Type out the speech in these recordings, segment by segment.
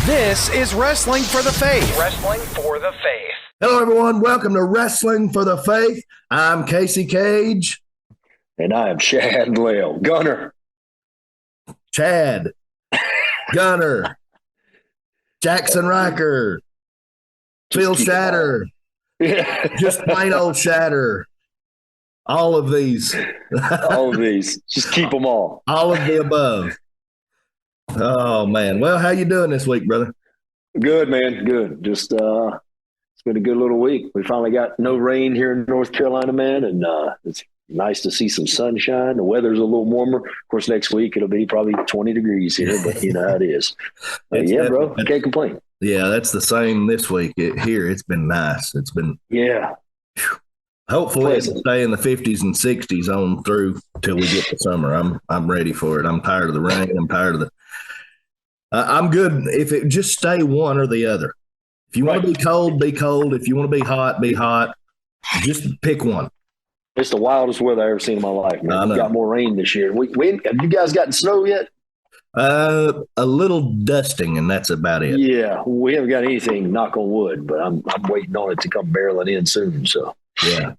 This is Wrestling for the Faith. Wrestling for the Faith. Hello, everyone. Welcome to Wrestling for the Faith. I'm Casey Cage. And I am Chad Lale. Gunner. Chad. Gunner. Jackson Riker. Phil Shatter. Just plain old Shatter. All of these. All of these. Just keep them all. All of the above. Oh, man. Well, how you doing this week, brother? Good, man. Good. Just it's been a good little week. We finally got no rain here in North Carolina, man, and it's nice to see some sunshine. The weather's a little warmer. Of course, next week it'll be probably 20 degrees here, but you know how it is. Yeah, bro. Can't complain. Yeah, that's the same this week. Here, it's been nice. It's been Hopefully it'll stay in the 50s and 60s on through till we get to summer. I'm ready for it. I'm tired of the rain. I'm tired of the I'm good if it just stay one or the other. If you want to be cold, be cold. If you want to be hot, be hot. Just pick one. It's the wildest weather I've ever seen in my life, man. We got more rain this year. Have you guys gotten snow yet? A little dusting, and that's about it. Yeah, we haven't got anything, knock on wood, but I'm waiting on it to come barreling in soon. So yeah.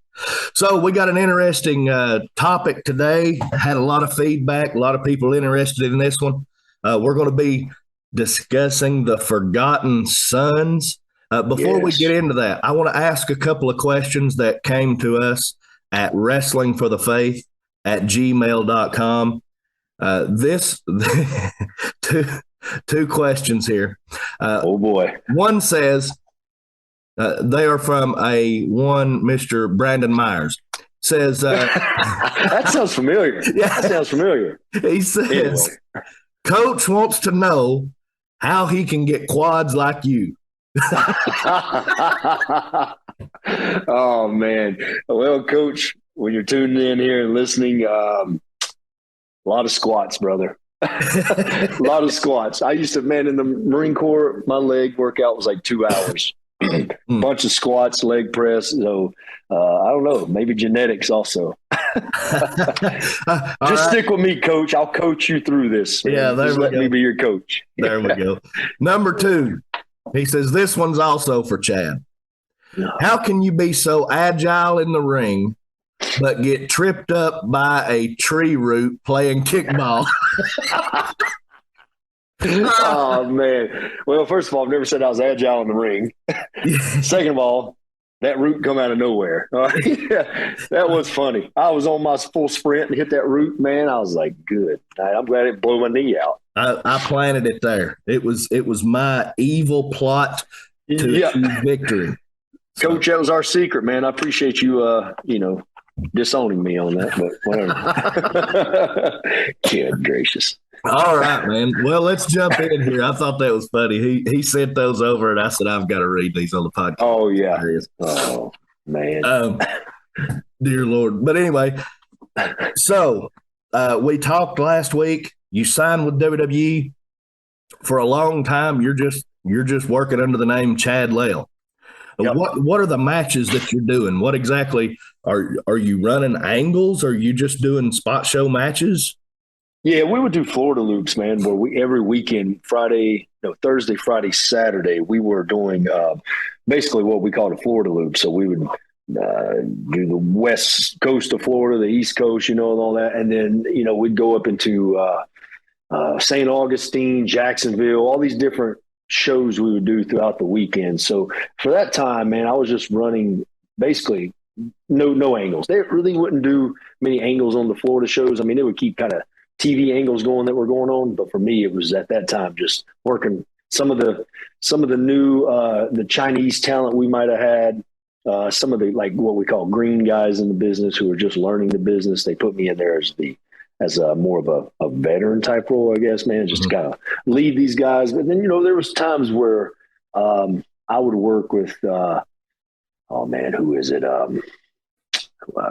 So we got an interesting topic today. Had a lot of feedback, a lot of people interested in this one. We're going to be discussing the Forgotten Sons. Before we get into that, I want to ask a couple of questions that came to us at wrestlingforthefaith@gmail.com. Two questions here. Oh boy. One says, they are from one Mr. Brandon Myers. Says that sounds familiar. Yeah, that sounds familiar. He says, anyway. Coach wants to know how he can get quads like you. Oh man. Well, Coach, when you're tuning in here and listening, a lot of squats, brother. A lot of squats. I used to, man, in the Marine Corps, my leg workout was like 2 hours. Bunch of squats, leg press. So I don't know, maybe genetics also. Just stick with me, Coach. I'll coach you through this. Man. Yeah, Just let me be your coach. There we go. Number 2, he says this one's also for Chad. How can you be so agile in the ring but get tripped up by a tree root playing kickball? Oh, man. Well, first of all, I've never said I was agile in the ring. Second of all, that root come out of nowhere. Yeah, that was funny. I was on my full sprint and hit that root, man. I was like, good. I'm glad it blew my knee out. I planted it there. It was my evil plot to achieve victory. Coach, that was our secret, man. I appreciate you, disowning me on that, but whatever. Good gracious. All right, man. Well, let's jump in here. I thought that was funny. He sent those over, and I said, I've got to read these on the podcast. Oh, yeah. Oh, man. Dear Lord. But anyway, so we talked last week. You signed with WWE for a long time. You're just working under the name Chad Lale. Yep. What are the matches that you're doing? What exactly are you running angles? Are you just doing spot show matches? Yeah, we would do Florida loops, man, where every weekend, Thursday, Friday, Saturday, we were doing basically what we called a Florida loop. So we would do the west coast of Florida, the east coast, and all that. And then, we'd go up into St. Augustine, Jacksonville, all these different shows we would do throughout the weekend. So for that time, man, I was just running basically no angles. They really wouldn't do many angles on the Florida shows. I mean, they would keep kind of TV angles going that were going on, but for me, it was at that time just working some of the new the Chinese talent we might have had, some of the like what we call green guys in the business who are just learning the business. They put me in there as a more of a veteran type role, I guess, man, just to kind of lead these guys. But then there was times where I would work with who is it? I'm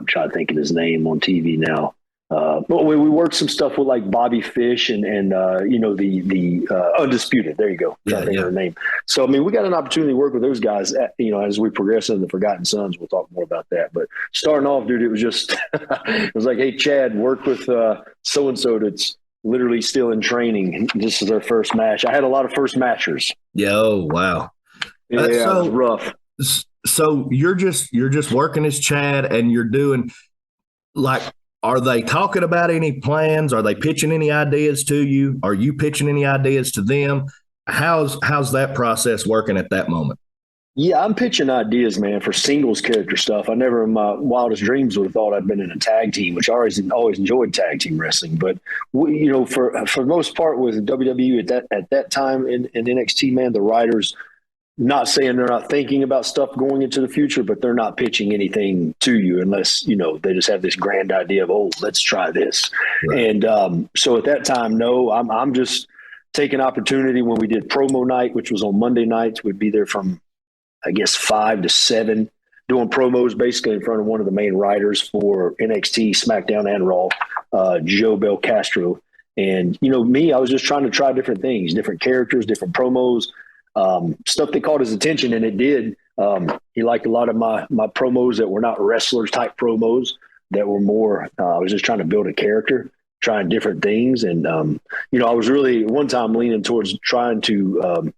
trying to think of his name on TV now. But we worked some stuff with like Bobby Fish and the Undisputed. There you go. Trying to think of her name. So, I mean, we got an opportunity to work with those guys, as we progress in the Forgotten Sons. We'll talk more about that. But starting off, dude, it was just, it was like, hey, Chad, work with so-and-so that's literally still in training. This is their first match. I had a lot of first matchers. Yo, wow. Yeah, it was rough. So you're just working as Chad, and you're doing, like, are they talking about any plans? Are they pitching any ideas to you? Are you pitching any ideas to them? How's that process working at that moment? Yeah, I'm pitching ideas, man, for singles character stuff. I never in my wildest dreams would have thought I'd been in a tag team, which I always enjoyed tag team wrestling. But for the most part with WWE at that time in NXT, man, the writers, not saying they're not thinking about stuff going into the future, but they're not pitching anything to you unless, they just have this grand idea of, oh, let's try this. Right. And so at that time, no, I'm just taking opportunity when we did promo night, which was on Monday nights. We'd be there from, I guess, 5 to 7, doing promos basically in front of one of the main writers for NXT, SmackDown, and Raw, Joe Bel Castro. And, me, I was just trying to try different things, different characters, different promos, stuff that caught his attention, and it did. He liked a lot of my promos that were not wrestlers type promos, that were more, I was just trying to build a character, trying different things. And, I was really one time leaning towards trying to,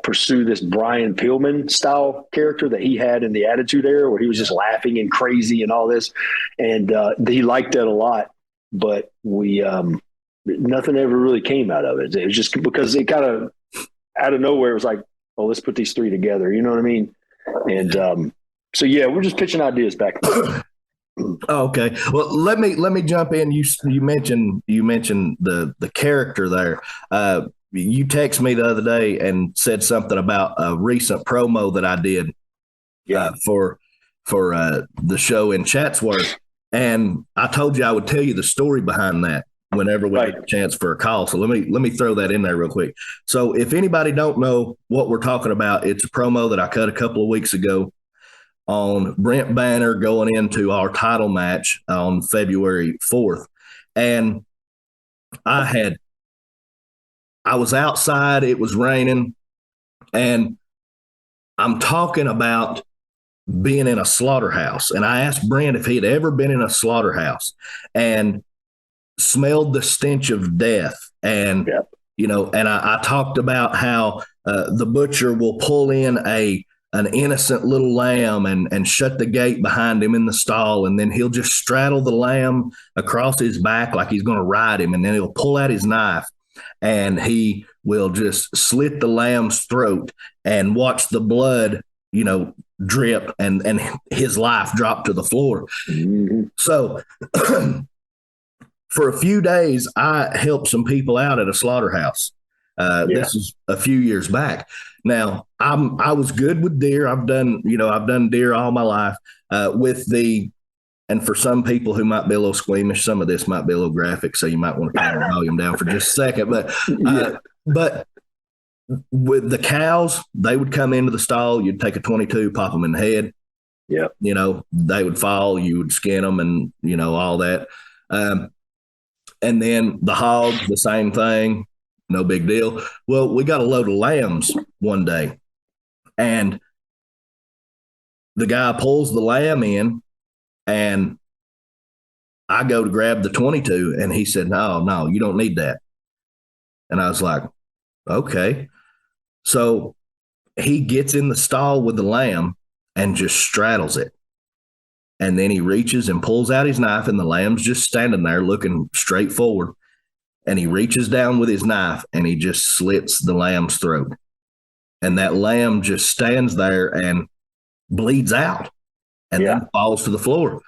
pursue this Brian Pillman style character that he had in the Attitude Era, where he was just laughing and crazy and all this. And he liked that a lot, but we nothing ever really came out of it. It was just because it kind of out of nowhere, it was like, oh, let's put these three together. You know what I mean? And so, yeah, we're just pitching ideas back then. Okay. Well, let me jump in. You mentioned the character there. You texted me the other day and said something about a recent promo that I did for the show in Chatsworth. And I told you I would tell you the story behind that whenever we get a chance for a call. So let me throw that in there real quick. So if anybody don't know what we're talking about, it's a promo that I cut a couple of weeks ago on Brent Banner going into our title match on February 4th. And I was outside, it was raining, and I'm talking about being in a slaughterhouse. And I asked Brent if he had ever been in a slaughterhouse and smelled the stench of death. And, and I talked about how the butcher will pull in an innocent little lamb and shut the gate behind him in the stall. And then he'll just straddle the lamb across his back like he's going to ride him. And then he'll pull out his knife and he will just slit the lamb's throat and watch the blood, drip and his life drop to the floor. Mm-hmm. So for a few days, I helped some people out at a slaughterhouse. This is a few years back. Now I was good with deer. I've done deer all my life, and for some people who might be a little squeamish, some of this might be a little graphic, so you might want to turn the volume down for just a second. But with the cows, they would come into the stall. You'd take a 22, pop them in the head. Yeah, they would fall. You would skin them, and all that. And then the hogs, the same thing. No big deal. Well, we got a load of lambs one day, and the guy pulls the lamb in, and I go to grab the 22, and he said, no, you don't need that. And I was like, okay. So he gets in the stall with the lamb and just straddles it. And then he reaches and pulls out his knife, and the lamb's just standing there looking straight forward. And he reaches down with his knife and he just slits the lamb's throat. And that lamb just stands there and bleeds out and then falls to the floor.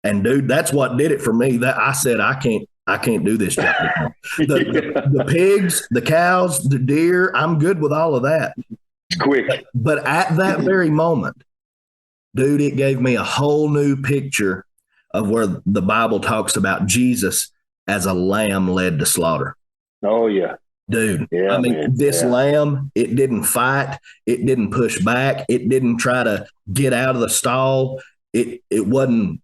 And dude, that's what did it for me. That I said, I can't do this job anymore. The pigs, the cows, the deer, I'm good with all of that. Quick. But at that very moment, dude, it gave me a whole new picture of where the Bible talks about Jesus as a lamb led to slaughter. Oh, yeah. Dude, I mean, this lamb, it didn't fight. It didn't push back. It didn't try to get out of the stall. It wasn't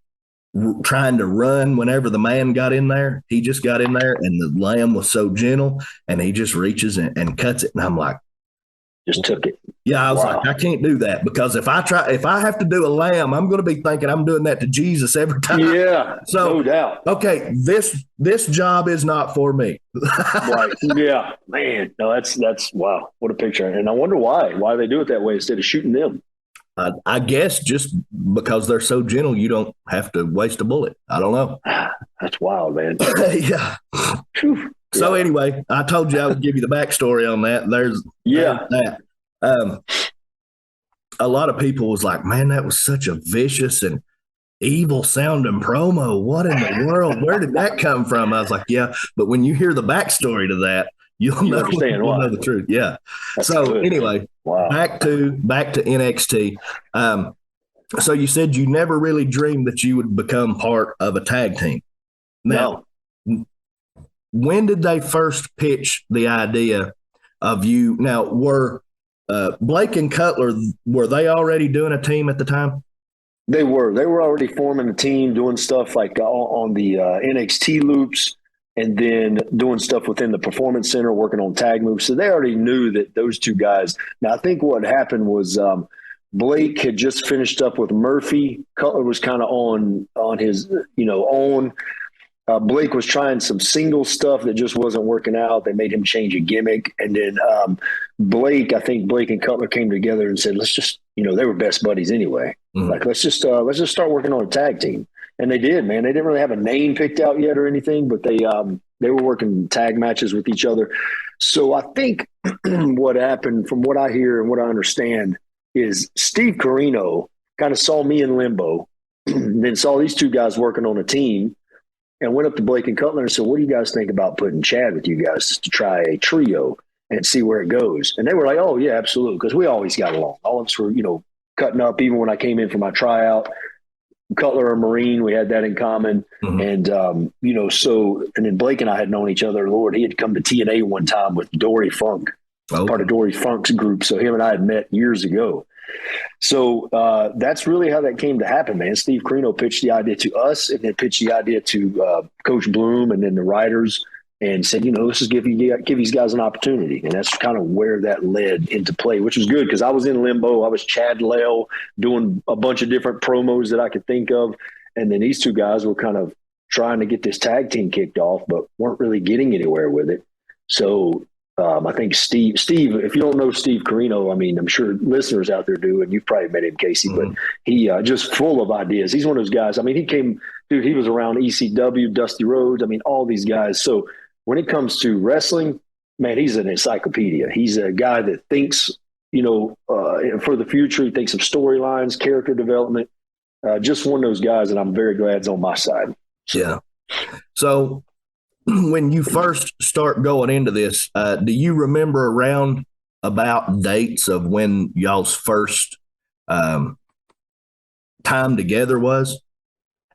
trying to run whenever the man got in there. He just got in there, and the lamb was so gentle, and he just reaches and cuts it. And I'm like, just took it. Yeah, I was Wow. like, I can't do that because if I have to do a lamb, I'm going to be thinking I'm doing that to Jesus every time. Yeah, So, no doubt. Okay, this job is not for me. Right. Yeah, man. No, that's wow. What a picture. And I wonder why they do it that way instead of shooting them. I guess just because they're so gentle, you don't have to waste a bullet. I don't know. That's wild, man. Yeah. Whew. So Yeah. anyway, I told you I would give you the backstory on that. There's that. A lot of people was like, man, that was such a vicious and evil sounding promo. What in the world? Where did that come from? I was like, yeah, but when you hear the backstory to that, you'll understand you'll why. know the truth. Yeah. That's So good. anyway, Wow. back to NXT. So you said you never really dreamed that you would become part of a tag team. Now, when did they first pitch the idea of you? Now, were Blake and Cutler, were they already doing a team at the time? They were already forming a team, doing stuff like on the NXT loops, and then doing stuff within the Performance Center, working on tag moves. So they already knew that those two guys. Now, I think what happened was Blake had just finished up with Murphy. Cutler was kind of on his own. Blake was trying some single stuff that just wasn't working out. They made him change a gimmick. And then I think Blake and Cutler came together and said, let's just, they were best buddies anyway. Mhm. Like, let's just start working on a tag team. And they did, man. They didn't really have a name picked out yet or anything, but they were working tag matches with each other. So I think what happened, from what I hear and what I understand, is Steve Corino kind of saw me in Limbo, then saw these two guys working on a team, and went up to Blake and Cutler and said, what do you guys think about putting Chad with you guys just to try a trio and see where it goes? And they were like, oh, yeah, absolutely, because we always got along. All of us were, cutting up. Even when I came in for my tryout, Cutler and Marine, we had that in common. Mhm. And, and then Blake and I had known each other. Lord, he had come to TNA one time with Dory Funk, part of Dory Funk's group. So him and I had met years ago. So that's really how that came to happen, man. Steve Corino pitched the idea to us, and then pitched the idea to Coach Bloom and then the writers, and said, let's just give these guys an opportunity. And that's kind of where that led into play, which was good because I was in Limbo. I was Chad Lell doing a bunch of different promos that I could think of. And then these two guys were kind of trying to get this tag team kicked off, but weren't really getting anywhere with it. So I think Steve, if you don't know Steve Corino, I mean, I'm sure listeners out there do, and you've probably met him, Casey, but he just full of ideas. He's one of those guys. I mean, he was around ECW, Dusty Rhodes. I mean, all these guys. So when it comes to wrestling, man, he's an encyclopedia. He's a guy that thinks, for the future. He thinks of storylines, character development. Just one of those guys, and I'm very glad it's on my side. Yeah. So when you first start going into this, do you remember around about dates of when y'all's first time together was?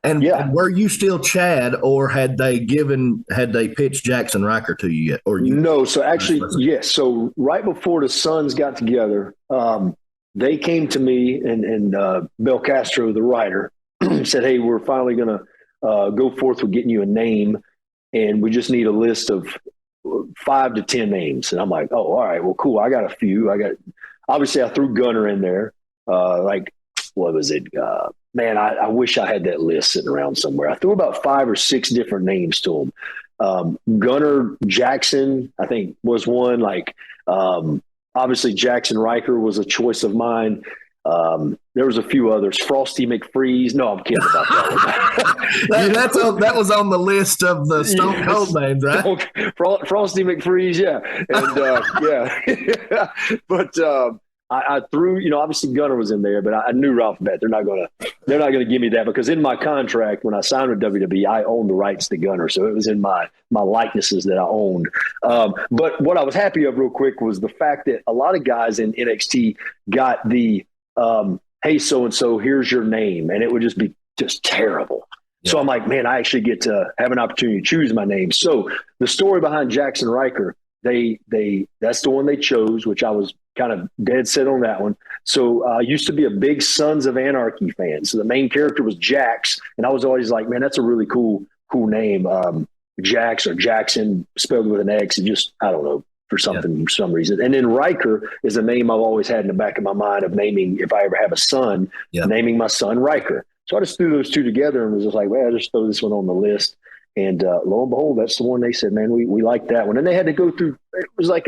And were you still Chad, or had they pitched Jackson Riker to you yet? Or No, so actually, yes. So right before the Sons got together, they came to me and Bel Castro, the writer, said, hey, we're finally going to go forth with getting you a name, and we just need a list of 5 to 10 names. And I'm like, oh, all right, well, cool. I got a few. Obviously I threw Gunner in there. What was it? Man, I wish I had that list sitting around somewhere. I threw about 5 or 6 different names to him. Gunner Jackson, I think, was one. Obviously Jackson Riker was a choice of mine. There was a few others. Frosty McFreeze. No, I'm kidding about that. that was on the list of the Stone Cold names, right? Frosty McFreeze, yeah. And But I threw, obviously Gunner was in there, but I knew right off the bat they're not gonna give me that, because in my contract when I signed with WWE, I owned the rights to Gunner, so it was in my likenesses that I owned. But what I was happy of real quick was the fact that a lot of guys in NXT got the hey, so-and-so, here's your name. And it would just be just terrible. Yeah. So I'm like, man, I actually get to have an opportunity to choose my name. So the story behind Jackson Riker, that's the one they chose, which I was kind of dead set on that one. So I used to be a big Sons of Anarchy fan. So the main character was Jax. And I was always like, man, that's a really cool name. Jax or Jackson spelled with an X. And just, I don't know, for some reason. And then Riker is a name I've always had in the back of my mind of naming, if I ever have a son, naming my son Riker. So I just threw those two together and was just like, well, I'll just throw this one on the list. And lo and behold, that's the one they said, man, we like that one. And they had to go through, it was like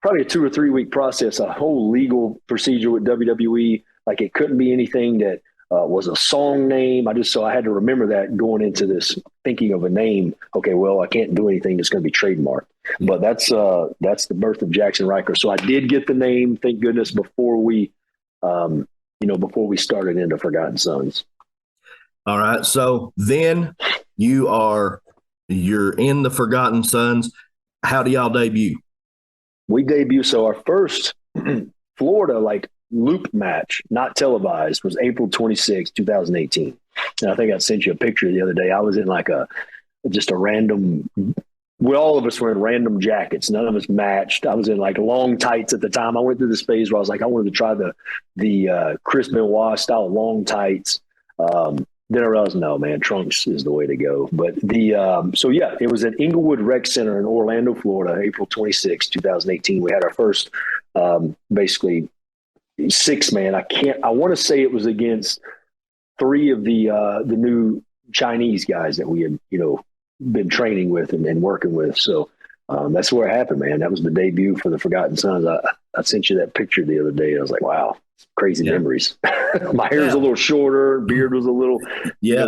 probably a 2 or 3 week process, a whole legal procedure with WWE. Like it couldn't be anything that was a song name. So I had to remember that going into this, thinking of a name. Okay, well, I can't do anything that's going to be trademarked. But that's the birth of Jackson Riker. So I did get the name, thank goodness, before we started into Forgotten Sons. All right. So then you're in the Forgotten Sons. How do y'all debut? We debut. So our first Florida loop match, not televised, was April 26, 2018. And I think I sent you a picture the other day. I was in just a random, all of us were in random jackets. None of us matched. I was in long tights at the time. I went through this phase where I was like, I wanted to try the Chris Benoit style long tights. Then I realized, no, man, trunks is the way to go. But it was at Inglewood Rec Center in Orlando, Florida, April 26, 2018. We had our first, basically 6-man. I want to say it was against 3 of the new Chinese guys that we had, been training with and working with. So that's where it happened, man. That was the debut for the Forgotten Sons. I sent you that picture the other day. I was like, wow. Crazy memories. My hair was a little shorter. Beard was a little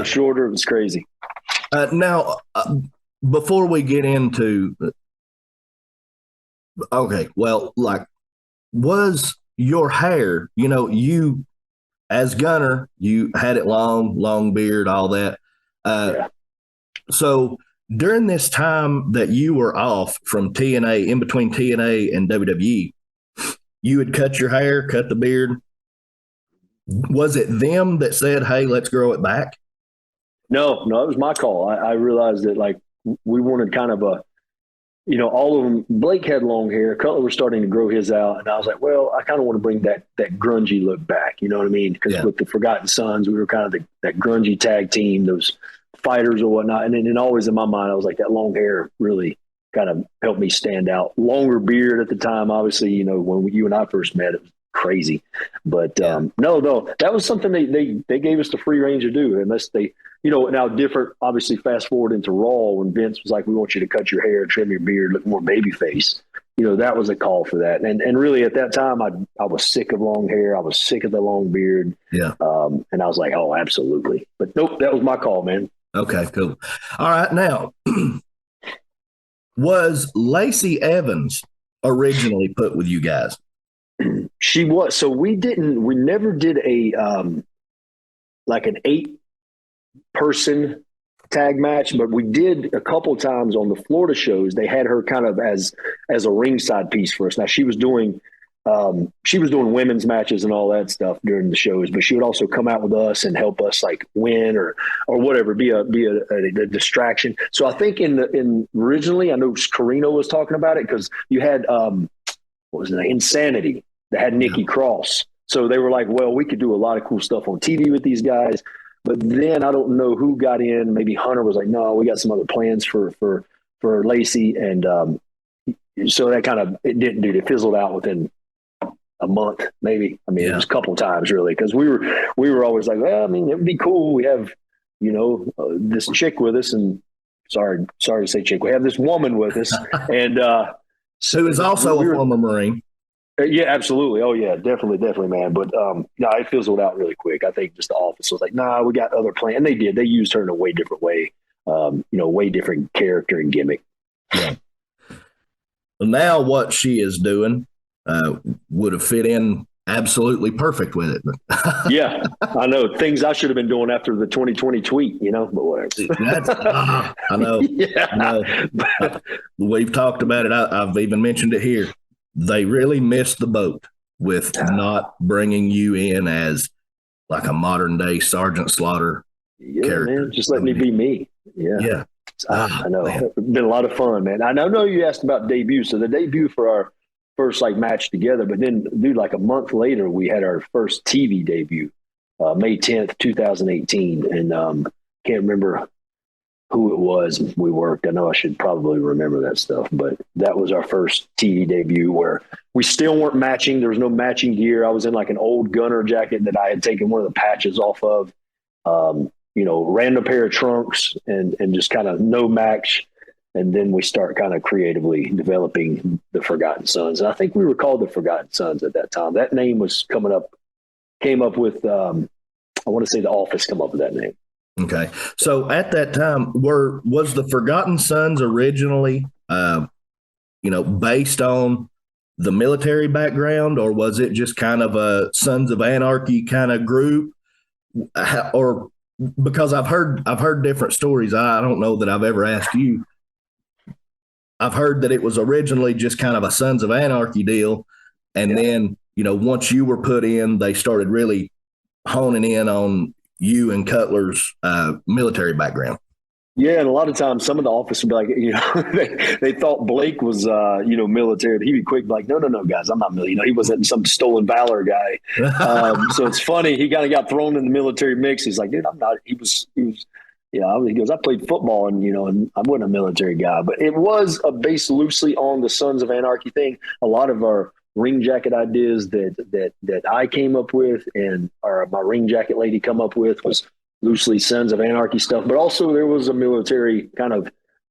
shorter. It was crazy. Now, before we get into, was your hair, you as Gunner, you had it long beard, all that. So during this time that you were off from TNA, in between TNA and WWE, you would cut your hair, cut the beard. Was it them that said, hey, let's grow it back? No, it was my call. I realized that we wanted kind of all of them. Blake had long hair. Cutler was starting to grow his out. And I was like, well, I kind of want to bring that grungy look back. You know what I mean? Because with the Forgotten Sons, we were kind of that grungy tag team, those fighters or whatnot. And then always in my mind, I was like, that long hair really kind of helped me stand out. Longer beard at the time, obviously, when you and I first met, it was crazy. But no, that was something they gave us the free range to do, unless they, now different, obviously fast forward into Raw when Vince was like, we want you to cut your hair, trim your beard, look more baby face. That was a call for that. And really at that time, I was sick of long hair. I was sick of the long beard. Yeah. And I was like, oh, absolutely. But nope, that was my call, man. Okay, cool. All right. Now, was Lacey Evans originally put with you guys? She was. So we never did an 8-person tag match, but we did a couple times on the Florida shows. They had her kind of as a ringside piece for us. Now she was doing women's matches and all that stuff during the shows, but she would also come out with us and help us win or whatever, be a distraction. So I think originally, I know Carino was talking about it, because you had what was it, Insanity, that had Nikki Cross. So they were like, well, we could do a lot of cool stuff on TV with these guys. But then I don't know who got in. Maybe Hunter was like, no, we got some other plans for Lacey. And so that it didn't do it. It fizzled out within a month, maybe. I mean, it was a couple of times really, because we were always like, well, I mean, it would be cool. We have, this chick with us, and sorry to say chick. We have this woman with us, and who is also a former Marine. Yeah, absolutely. Oh yeah, definitely, man. But no, it fizzled out really quick. I think just the office was like, nah, we got other plans. And they did. They used her in a way different way, way different character and gimmick. Yeah. Well, now what she is doing would have fit in absolutely perfect with it. Yeah, I know. Things I should have been doing after the 2020 tweet, but whatever. I know. Yeah. I know. We've talked about it. I've even mentioned it here. They really missed the boat with not bringing you in as a modern day Sergeant Slaughter character. Man, just let me be me. Yeah. I know. It's been a lot of fun, man. I know you asked about debut. So the debut for our first match together, but then dude, a month later, we had our first TV debut, May 10th, 2018. And can't remember who it was we worked. I know I should probably remember that stuff, but that was our first TV debut where we still weren't matching. There was no matching gear. I was in like an old gunner jacket that I had taken one of the patches off of, random pair of trunks and just kind of no match. And then we start kind of creatively developing the Forgotten Sons. And I think we were called the Forgotten Sons at that time. That name was came up with, I want to say The Office come up with that name. Okay. So at that time, was the Forgotten Sons originally, based on the military background, or was it just kind of a Sons of Anarchy kind of group? Or because I've heard different stories. I don't know that I've ever asked you. I've heard that it was originally just kind of a Sons of Anarchy deal. And then, once you were put in, they started really honing in on you and Cutler's military background. Yeah, and a lot of times some of the officers would be like, they thought Blake was, military. But he'd be quick, like, no, guys, I'm not military. He wasn't some stolen valor guy. So it's funny. He kind of got thrown in the military mix. He's like, dude, I'm not. He goes, I played football and I wasn't a military guy. But it was based loosely on the Sons of Anarchy thing. A lot of our ring jacket ideas that I came up with and my ring jacket lady come up with was loosely Sons of Anarchy stuff. But also there was a military kind of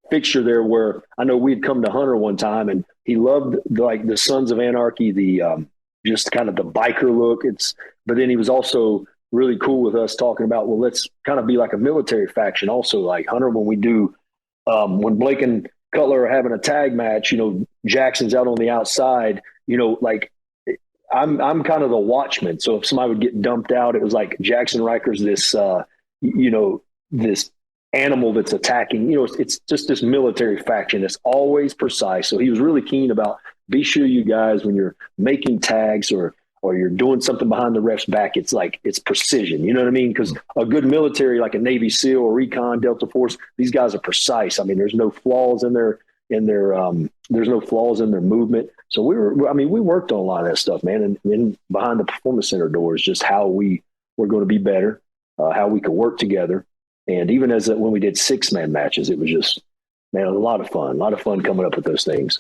fixture there where I know we'd come to Hunter one time and he loved like the Sons of Anarchy, the just kind of the biker look. But then he was also really cool with us talking about, well, let's kind of be like a military faction also. Like Hunter, when we do, when Blake and Cutler are having a tag match, Jackson's out on the outside, like I'm kind of the watchman. So if somebody would get dumped out, it was like Jackson Riker's this, this animal that's attacking, it's just this military faction that's always precise. So he was really keen about, be sure you guys, when you're making tags or you're doing something behind the ref's back, it's like, it's precision. You know what I mean? Because a good military, like a Navy SEAL or Recon, Delta Force, these guys are precise. I mean, there's no flaws in their there's no flaws in their movement. So we worked on a lot of that stuff, man. And behind the Performance Center doors, just how we were going to be better, how we could work together. And even when we did 6-man matches, it was just, man, a lot of fun coming up with those things.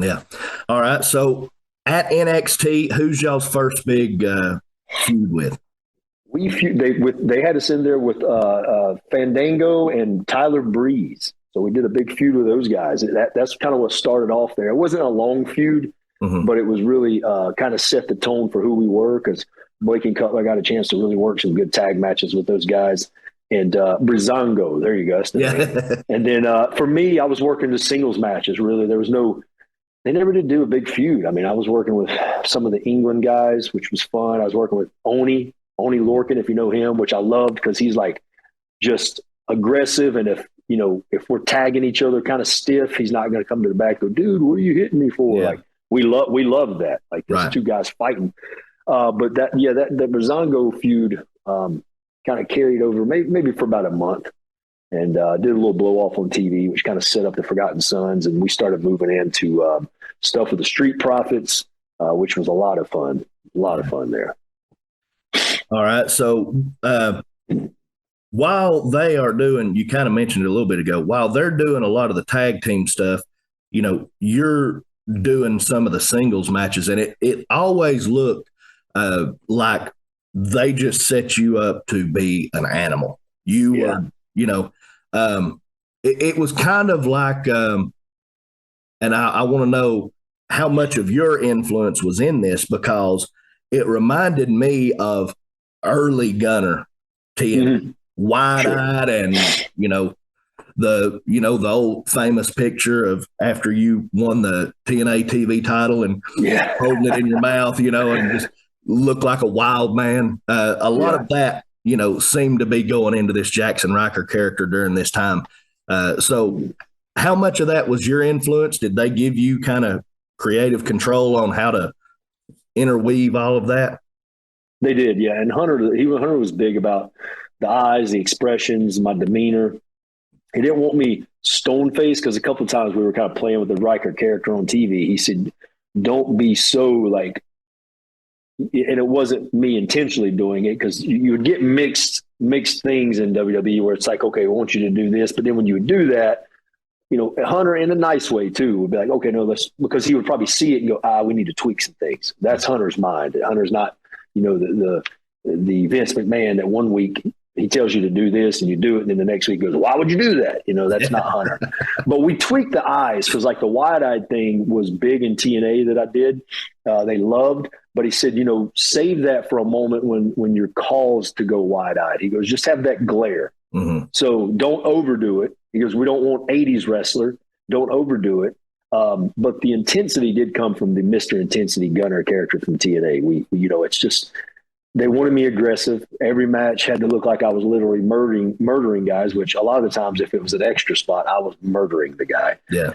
Yeah. All right. So at NXT, who's y'all's first big feud with? They had us in there with Fandango and Tyler Breeze. So we did a big feud with those guys. That's kind of what started off there. It wasn't a long feud, but it was really kind of set the tone for who we were because Blake and Cutler got a chance to really work some good tag matches with those guys. And Brizongo, there you go. Yeah. And then for me, I was working the singles matches. Really, they never did do a big feud. I mean, I was working with some of the England guys, which was fun. I was working with Oni Lorcan, if you know him, which I loved because he's like just aggressive. And if we're tagging each other kind of stiff, he's not going to come to the back and go, dude, what are you hitting me for? Yeah. Like we love that. Like there's two guys fighting. But that Brizongo feud kind of carried over maybe for about a month. And did a little blow off on TV, which kind of set up the Forgotten Sons. And we started moving into stuff with the Street Profits, which was a lot of fun. A lot of fun there. All right. So while they are doing, you kind of mentioned it a little bit ago, while they're doing a lot of the tag team stuff, you're doing some of the singles matches. And it always looked like they just set you up to be an animal. You were, it was kind of like, and I want to know how much of your influence was in this because it reminded me of early Gunner TNA, wide-eyed, and the old famous picture of after you won the TNA TV title and holding it in your mouth, and just looked like a wild man. A lot of that. Seemed to be going into this Jackson Riker character during this time. So how much of that was your influence? Did they give you kind of creative control on how to interweave all of that? They did, yeah. And Hunter was big about the eyes, the expressions, my demeanor. He didn't want me stone-faced because a couple of times we were kind of playing with the Riker character on TV. He said, don't be so like, and it wasn't me intentionally doing it because you would get mixed mixed things in WWE where it's like, okay, I want you to do this. But then when you would do that, Hunter in a nice way too would be like, okay, no, because he would probably see it and go, we need to tweak some things. That's Hunter's mind. Hunter's not, the Vince McMahon that one week he tells you to do this and you do it. And then the next week goes, why would you do that? That's not Hunter. But we tweaked the eyes because like the wide-eyed thing was big in TNA that I did. They loved, but he said, save that for a moment when you're caused to go wide-eyed. He goes, just have that glare. Mm-hmm. So don't overdo it. He goes, we don't want 80s wrestler. Don't overdo it. But the intensity did come from the Mr. Intensity Gunner character from TNA. It's just, they wanted me aggressive. Every match had to look like I was literally murdering guys, which a lot of the times, if it was an extra spot, I was murdering the guy. Yeah.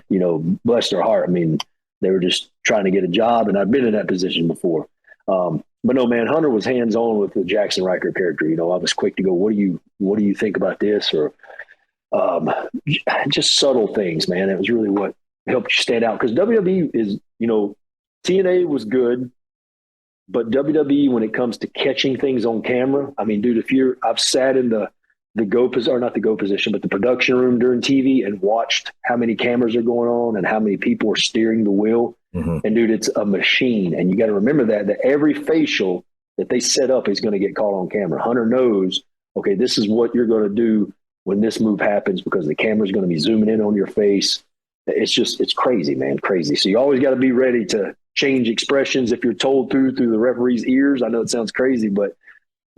Bless their heart. I mean, they were just trying to get a job, and I've been in that position before. But no, man, Hunter was hands-on with the Jackson Riker character. I was quick to go, what do you think about this? Or just subtle things, man. It was really what helped you stand out. Because WWE is, TNA was good, but WWE, when it comes to catching things on camera, I mean, dude, I've sat in the not the go position, but the production room during TV and watched how many cameras are going on and how many people are steering the wheel. Mm-hmm. And dude, it's a machine. And you got to remember that every facial that they set up is going to get caught on camera. Hunter knows, okay, this is what you're going to do when this move happens because the camera's going to be zooming in on your face. It's crazy, man, crazy. So you always got to be ready to change expressions if you're told through the referee's ears. I know it sounds crazy, but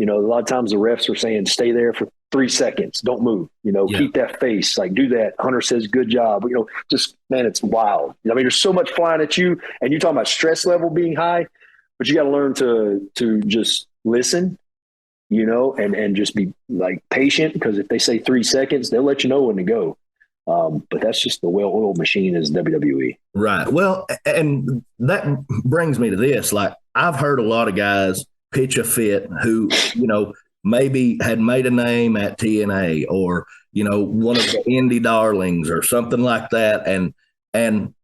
a lot of times the refs are saying, stay there for 3 seconds. Don't move, keep that face, like do that. Hunter says, good job. Just, man, it's wild. I mean, there's so much flying at you and you're talking about stress level being high, but you got to learn to just listen, and just be like patient because if they say 3 seconds, they'll let you know when to go. But that's just the well-oiled machine is WWE. Right. Well, and that brings me to this. Like, I've heard a lot of guys pitch a fit who, maybe had made a name at TNA or, one of the indie darlings or something like that. And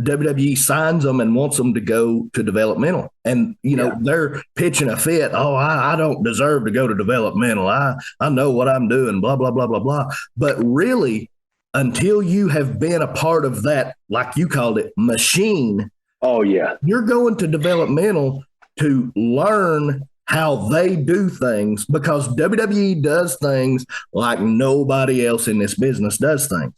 WWE signs them and wants them to go to developmental. And, they're pitching a fit. Oh, I don't deserve to go to developmental. I know what I'm doing, blah, blah, blah, blah, blah. But really, until you have been a part of that, like you called it, machine. Oh, yeah. You're going to developmental to learn how they do things because WWE does things like nobody else in this business does things.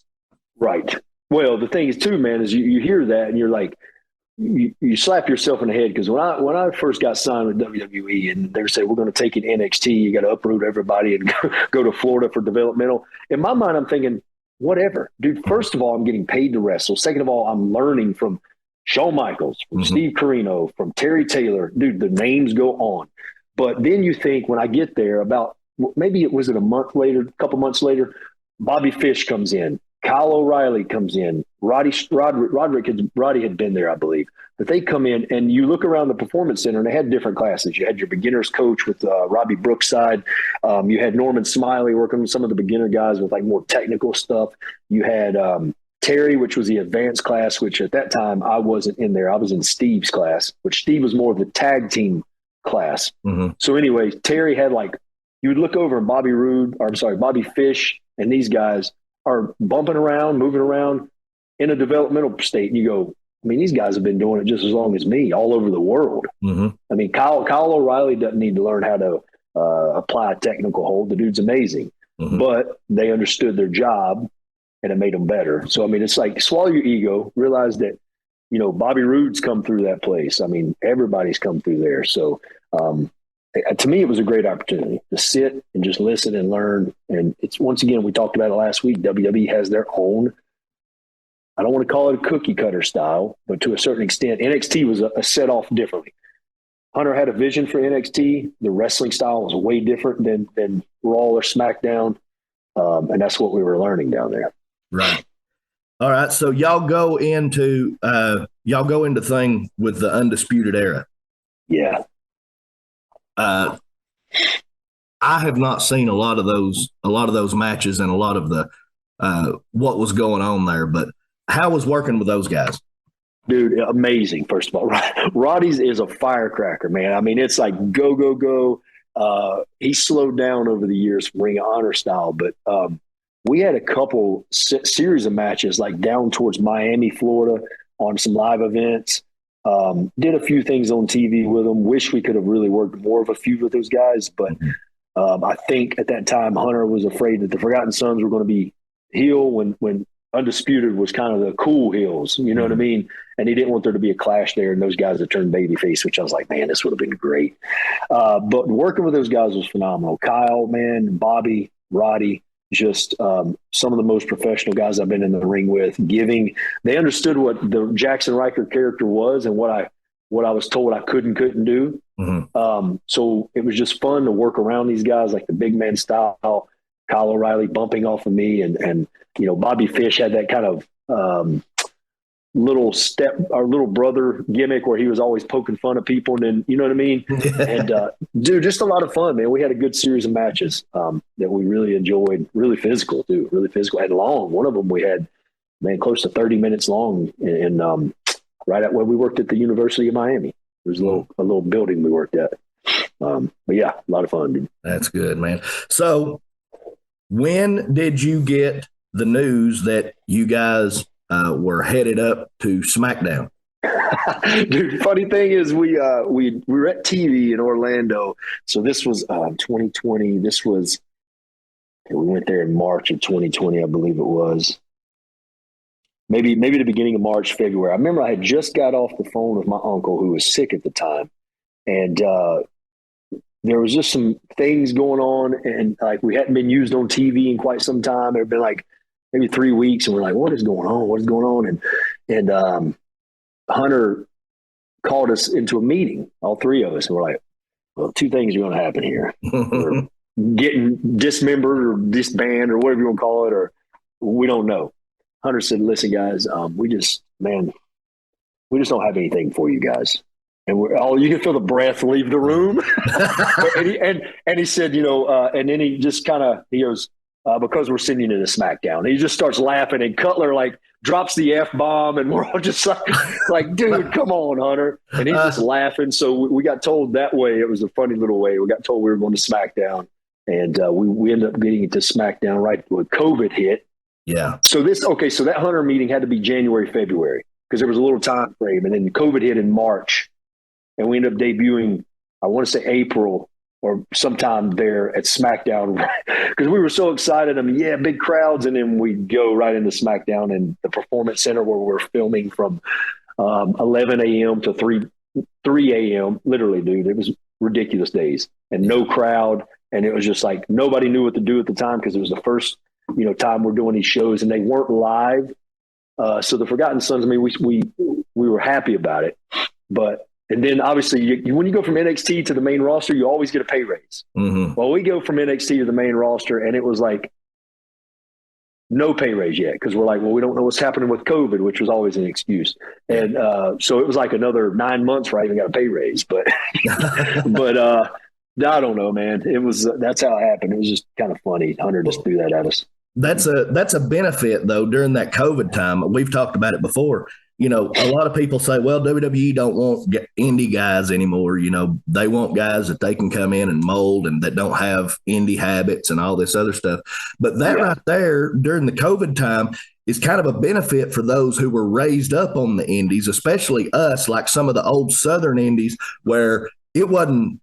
Right. Well, the thing is too, man, is you hear that and you're like, you slap yourself in the head because when I first got signed with WWE and they said, we're going to take it NXT, you got to uproot everybody and go to Florida for developmental. In my mind, I'm thinking, whatever. Dude, first of all, I'm getting paid to wrestle. Second of all, I'm learning from Shawn Michaels, from Steve Corino, from Terry Taylor. Dude, the names go on. But then you think when I get there about maybe it was a month later, a couple months later, Bobby Fish comes in. Kyle O'Reilly comes in. Roddy had been there, I believe. But they come in and you look around the Performance Center and they had different classes. You had your beginner's coach with Robbie Brookside. You had Norman Smiley working with some of the beginner guys with like more technical stuff. You had Terry, which was the advanced class, which at that time I wasn't in there. I was in Steve's class, which Steve was more of the tag team class. Mm-hmm. So anyway, Terry had you would look over and Bobby Fish and these guys are bumping around, moving around in a developmental state. And you go, I mean, these guys have been doing it just as long as me all over the world. Mm-hmm. I mean, Kyle O'Reilly doesn't need to learn how to apply a technical hold. The dude's amazing, but they understood their job and it made them better. So, I mean, it's like swallow your ego, realize that, Bobby Roode's come through that place. I mean, everybody's come through there. So, to me, it was a great opportunity to sit and just listen and learn. And it's, once again, we talked about it last week. WWE has their own, I don't want to call it a cookie cutter style, but to a certain extent, NXT was a set off differently. Hunter had a vision for NXT. The wrestling style was way different than Raw or SmackDown. And that's what we were learning down there. Right. All right. So y'all go into thing with the Undisputed Era. Yeah. I have not seen a lot of those matches and a lot of the what was going on there, but how was working with those guys? Dude, amazing. First of all, Roddy's is a firecracker, man. I mean, it's like go, go, go. he slowed down over the years from Ring of Honor style, but we had a couple series of matches like down towards Miami, Florida on some live events. Did a few things on TV with them. Wish we could have really worked more of a feud with those guys, but I think at that time Hunter was afraid that the Forgotten Sons were going to be heel when Undisputed was kind of the cool heels, you know what I mean? And he didn't want there to be a clash there and those guys that turned babyface, which I was like, man, this would have been great. But working with those guys was phenomenal. Kyle, man, Bobby, Roddy, just some of the most professional guys I've been in the ring with. They understood what the Jackson Riker character was and what I was told I couldn't do. So it was just fun to work around these guys, like the big man style. Kyle O'Reilly bumping off of me, and Bobby Fish had that kind of little brother gimmick where he was always poking fun at people, and then you know what I mean. And dude, just a lot of fun, man. We had a good series of matches that we really enjoyed. Really physical, too. Really physical and long. One of them we had, man, close to 30 minutes long, and right at where we worked at the University of Miami. There's a little building we worked at. But yeah, a lot of fun, dude. That's good, man. So when did you get the news that you guys were headed up to SmackDown? Dude, funny thing is we were at TV in Orlando. So this was 2020. We went there in March of 2020, I believe it was. Maybe the beginning of March, February. I remember I had just got off the phone with my uncle who was sick at the time. And there was just some things going on, and like we hadn't been used on TV in quite some time. It had been like maybe 3 weeks, and we're like, what is going on? What is going on? And Hunter called us into a meeting, all three of us, and we're like, well, two things are going to happen here. We're getting dismembered or disbanded or whatever you want to call it, or we don't know. Hunter said, listen, guys, we just don't have anything for you guys. And you can feel the breath leave the room. and he said, and then he just he goes, because we're sending you to SmackDown. He just starts laughing, and Cutler like drops the F-bomb, and we're all just like, dude, come on, Hunter. And he's just laughing. So we got told that way. It was a funny little way. We got told we were going to SmackDown, and we ended up getting to SmackDown right when COVID hit. Yeah. So that Hunter meeting had to be January, February, because there was a little time frame, and then COVID hit in March. And we ended up debuting, I want to say April or sometime there at SmackDown, because we were so excited. I mean, yeah, big crowds. And then we go right into SmackDown and the Performance Center where we're filming from 11 a.m. to 3 a.m. Literally, dude, it was ridiculous days and no crowd. And it was just like nobody knew what to do at the time because it was the first, time we're doing these shows and they weren't live. So the Forgotten Sons, I mean, we were happy about it. And then obviously when you go from NXT to the main roster, you always get a pay raise. Mm-hmm. Well, we go from NXT to the main roster and it was like no pay raise yet. Cause we're like, well, we don't know what's happening with COVID, which was always an excuse. And so it was like another 9 months before I even got a pay raise, but I don't know, man. That's how it happened. It was just kind of funny. Hunter just threw that at us. That's a benefit though. During that COVID time, we've talked about it before. A lot of people say, well, WWE don't want indie guys anymore. They want guys that they can come in and mold and that don't have indie habits and all this other stuff. But that right there during the COVID time is kind of a benefit for those who were raised up on the indies, especially us, like some of the old Southern indies where it wasn't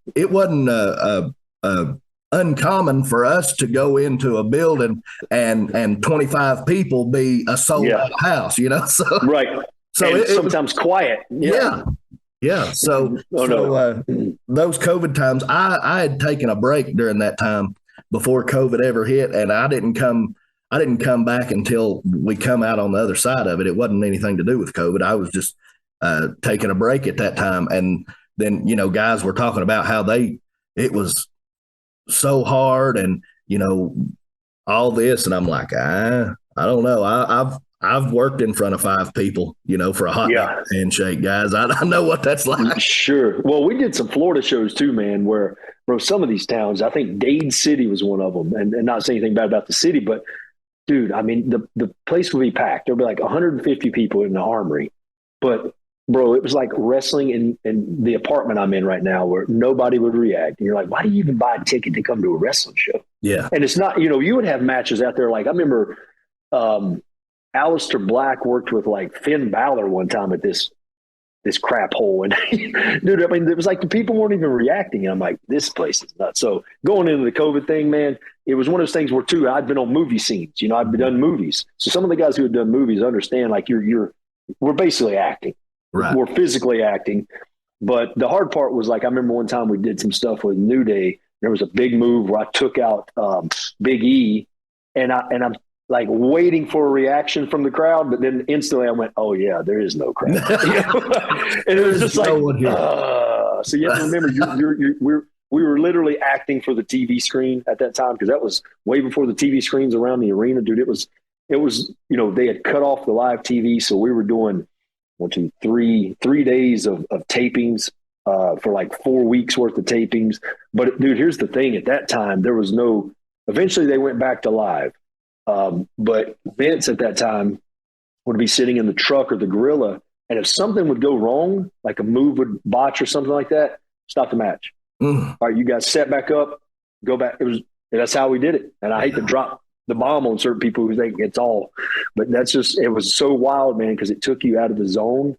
uncommon for us to go into a building and 25 people be a sold out house, So right. So it sometimes quiet. Yeah. So those COVID times, I had taken a break during that time before COVID ever hit, and I didn't come back until we come out on the other side of it. It wasn't anything to do with COVID. I was just taking a break at that time, and then guys were talking about how it was so hard, and all this, and I'm like, I don't know. I've worked in front of 5 people, for a hot handshake, guys. I know what that's like. Sure. Well, we did some Florida shows too, man, where some of these towns, I think Dade City was one of them, and not saying anything bad about the city, but dude, I mean, the place would be packed. There'd be like 150 people in the Armory, but bro, it was like wrestling in the apartment I'm in right now where nobody would react. And you're like, why do you even buy a ticket to come to a wrestling show? Yeah. And it's not, you would have matches out there. Like I remember Aleister Black worked with like Finn Balor one time at this crap hole. And dude, I mean, it was like the people weren't even reacting. And I'm like, this place is nuts. So going into the COVID thing, man, it was one of those things where too, I'd been on movie scenes, I'd done movies. So some of the guys who had done movies understand like we're basically acting. Right. We're physically acting. But the hard part was like, I remember one time we did some stuff with New Day. There was a big move where I took out Big E and I'm like waiting for a reaction from the crowd, but then instantly I went, "Oh yeah, there is no crowd," and it was just like, so you have to remember, we were literally acting for the TV screen at that time because that was way before the TV screens around the arena, dude. It was they had cut off the live TV, so we were doing 3 days of tapings for like 4 weeks worth of tapings. But dude, here's the thing: at that time, there was no. Eventually, they went back to live. But Vince at that time would be sitting in the truck or the gorilla, and if something would go wrong, like a move would botch or something like that, stop the match. All right, you guys set back up, go back. That's how we did it. And I hate to drop the bomb on certain people who think it's all, but it was so wild, man, because it took you out of the zone.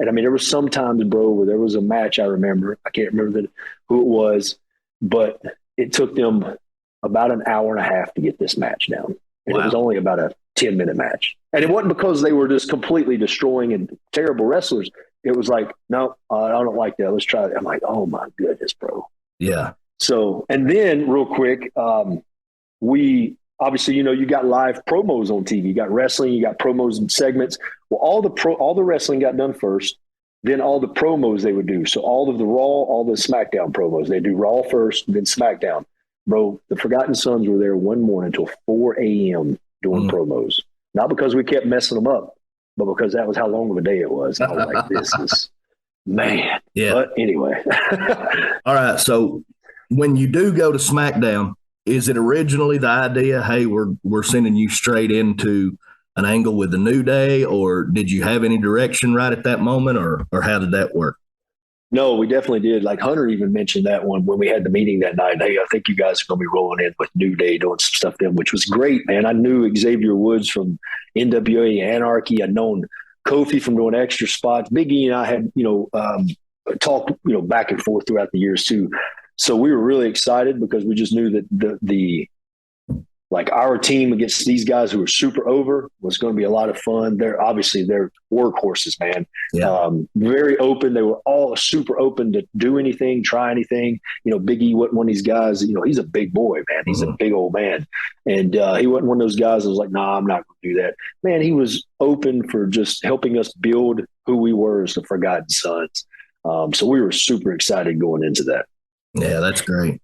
And I mean, there was some times, bro, where there was a match I remember. I can't remember who it was, but it took them about an hour and a half to get this match down. And It was only about a 10-minute match. And it wasn't because they were just completely destroying and terrible wrestlers. It was like, no, I don't like that. Let's try it. I'm like, oh my goodness, bro. Yeah. So, and then real quick, we obviously, you got live promos on TV. You got wrestling, you got promos and segments. Well, all the wrestling got done first, then all the promos they would do. So all of the Raw, all the SmackDown promos, they do Raw first, then SmackDown. Bro, the Forgotten Sons were there one morning until 4 a.m. doing promos. Not because we kept messing them up, but because that was how long of a day it was. And I was like, this is, man. Yeah. But anyway. All right. So when you do go to SmackDown, is it originally the idea, hey, we're sending you straight into an angle with the New Day, or did you have any direction right at that moment, or how did that work? No, we definitely did. Like Hunter even mentioned that one when we had the meeting that night. Hey, I think you guys are going to be rolling in with New Day doing some stuff then, which was great, man. I knew Xavier Woods from NWA Anarchy. I'd known Kofi from doing extra spots. Big E and I had, talked, back and forth throughout the years too. So we were really excited because we just knew that the like our team against these guys who were super over was going to be a lot of fun. They're workhorses, man. Yeah. Very open. They were all super open to do anything, try anything. Big E wasn't one of these guys, he's a big boy, man. He's a big old man. And he wasn't one of those guys that was like, nah, I'm not going to do that. Man, he was open for just helping us build who we were as the Forgotten Sons. So we were super excited going into that. Yeah, that's great.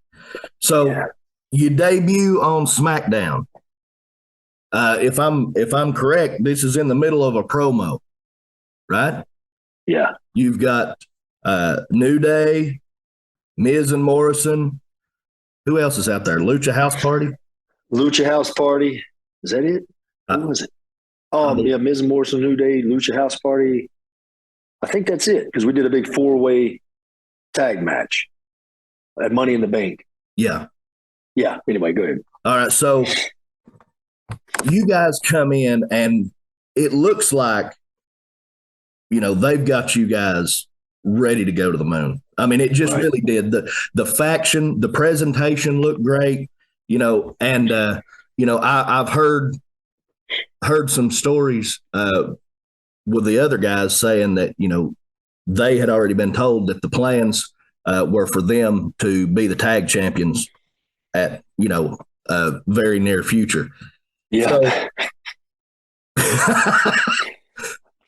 So you debut on SmackDown. If I'm correct, this is in the middle of a promo, right? Yeah. You've got New Day, Miz and Morrison. Who else is out there? Lucha House Party? Lucha House Party. Is that it? Who was it? Yeah, Miz and Morrison, New Day, Lucha House Party. I think that's it because we did a big 4-way tag match at Money in the Bank. Yeah. Yeah. Anyway, go ahead. All right. So you guys come in and it looks like, they've got you guys ready to go to the moon. I mean, it just really did. The faction, the presentation looked great, and, I've heard some stories with the other guys saying that, they had already been told that the plans were for them to be the tag champions at, very near future. Yeah. So,